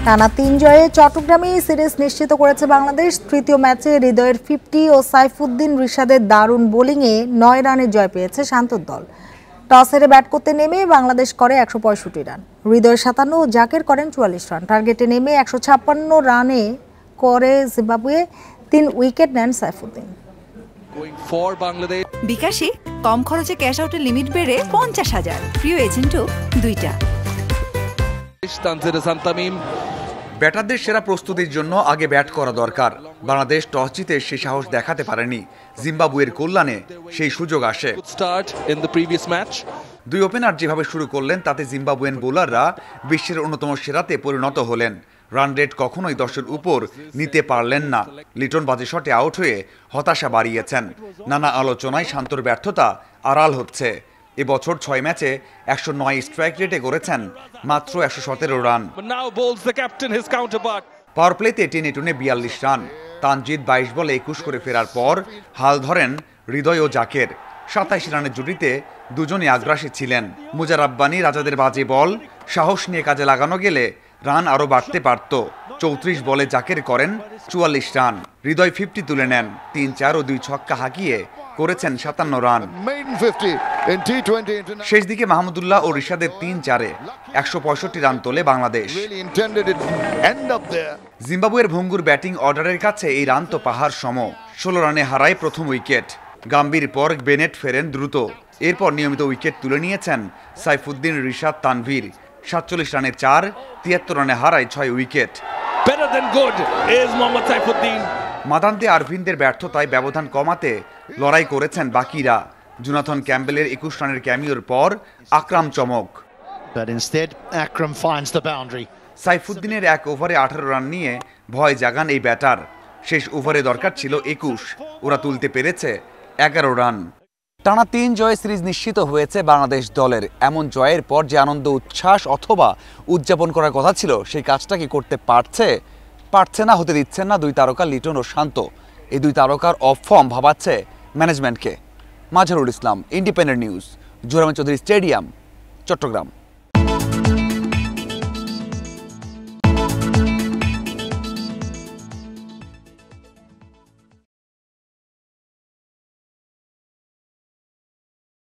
টানা ৩ জয়ে চট্টগ্রামে সিরিজ নিশ্চিত করেছে বাংলাদেশ। তৃতীয় ম্যাচে হৃদয়ের 50 ও সাইফুদ্দিন রিশাদের দারুণ বোলিংয়ে ৯ রানের জয় পেয়েছে শান্তর দল। টস হেরে ব্যাট করতে নেমে বাংলাদেশ করে ১৬৫ রান। হৃদয় ৫৭ ও জাকের করেন ৪৪ রান। টার্গেটে নেমে ১৫৬ রানে করে জিম্বাবুয়ে ৩ উইকেট নেন সাইফুদ্দিন। বিকাশে কম খরচে ক্যাশ আউটের লিমিট বেড়ে ৫০,০০০। প্রিয় এজেন্টও ২টা। ব্যাটারদের সেরা প্রস্তুতির জন্য আগে ব্যাট করা দরকার। বাংলাদেশ টস জিতে সেই সাহস দেখাতে পারেনি। জিম্বাবুয়ের কল্যাণে সেই সুযোগ আসে। দুই ওপেনার যেভাবে শুরু করলেন তাতে জিম্বাবুয়েন বোলাররা বিশ্বের অন্যতম সেরাতে পরিণত হলেন। রান রেট কখনোই ১০-এর উপর নিতে পারলেন না। লিটন বাজে শটে আউট হয়ে হতাশা বাড়িয়েছেন। নানা আলোচনায় শান্তর ব্যর্থতা আড়াল হচ্ছে। এবছর ৬ ম্যাচে ১০৯ স্ট্রাইক রেটে করেছেন মাত্র ১১৭ রান। পাওয়ার প্লেতে টেনে ৪২ রান। তানজিদ ২২ বলে ২১ করে ফেরার পর হাল ধরেন হৃদয় ও জাকের। ২৭ রানের জুটিতে দুজনই আগ্রাসী ছিলেন। মুজা রাব্বানী রাজাদের বাজে বল সাহস নিয়ে কাজে লাগানো গেলে রান আরও বাড়তে পারত। ৩৪ বলে জাকের করেন ৪৪ রান। হৃদয় 50 তুলে নেন। ৩-৪ ও ২ ছক্কা হাঁকিয়ে করেছেন ৫৭ রান। শেষ দিকে মাহমুদুল্লাহ ও রিশাদের ৩-৪-এ ১৬৫ রান তোলে বাংলাদেশ। জিম্বাবুয়ের ভঙ্গুর ব্যাটিং অর্ডারের কাছে এই রান তো পাহাড় সম। ১৬ রানে হারায় প্রথম উইকেট। গাম্বির পর বেনেট ফেরেন দ্রুত। এরপর নিয়মিত উইকেট তুলে নিয়েছেন সাইফুদ্দিন, রিশাদ, তানভীর। ৪৭ রানে ৪, ৭৩ রানে হারায় ৬ উইকেট। মাদান্তে আরভিনদের ব্যর্থতায় ব্যবধান কমাতে লড়াই করেছেন বাকিরা। জোনাথন ক্যাম্বেলের ২১ রানের ক্যামিওর পর আকরাম চমক। সাইফুদ্দিনের ১ ওভারে ১৮ রান নিয়ে ভয় জাগান এই ব্যাটার। শেষ ওভারে দরকার ছিল ২১, ওরা তুলতে পেরেছে ১১ রান। টানা ৩ জয়ে সিরিজ নিশ্চিত হয়েছে বাংলাদেশ দলের। এমন জয়ের পর যে আনন্দ উচ্ছ্বাস অথবা উদযাপন করার কথা ছিল সেই কাজটা কি করতে পারছে না, হতে দিচ্ছেন না দুই তারকা লিটন ও শান্ত। এই দুই তারকার অফ ফর্ম ভাবাচ্ছে ম্যানেজমেন্টকে। মাজহারুল ইসলাম, ইন্ডিপেন্ডেন্ট নিউজ, জোহরাম চৌধুরী স্টেডিয়াম, চট্টগ্রাম।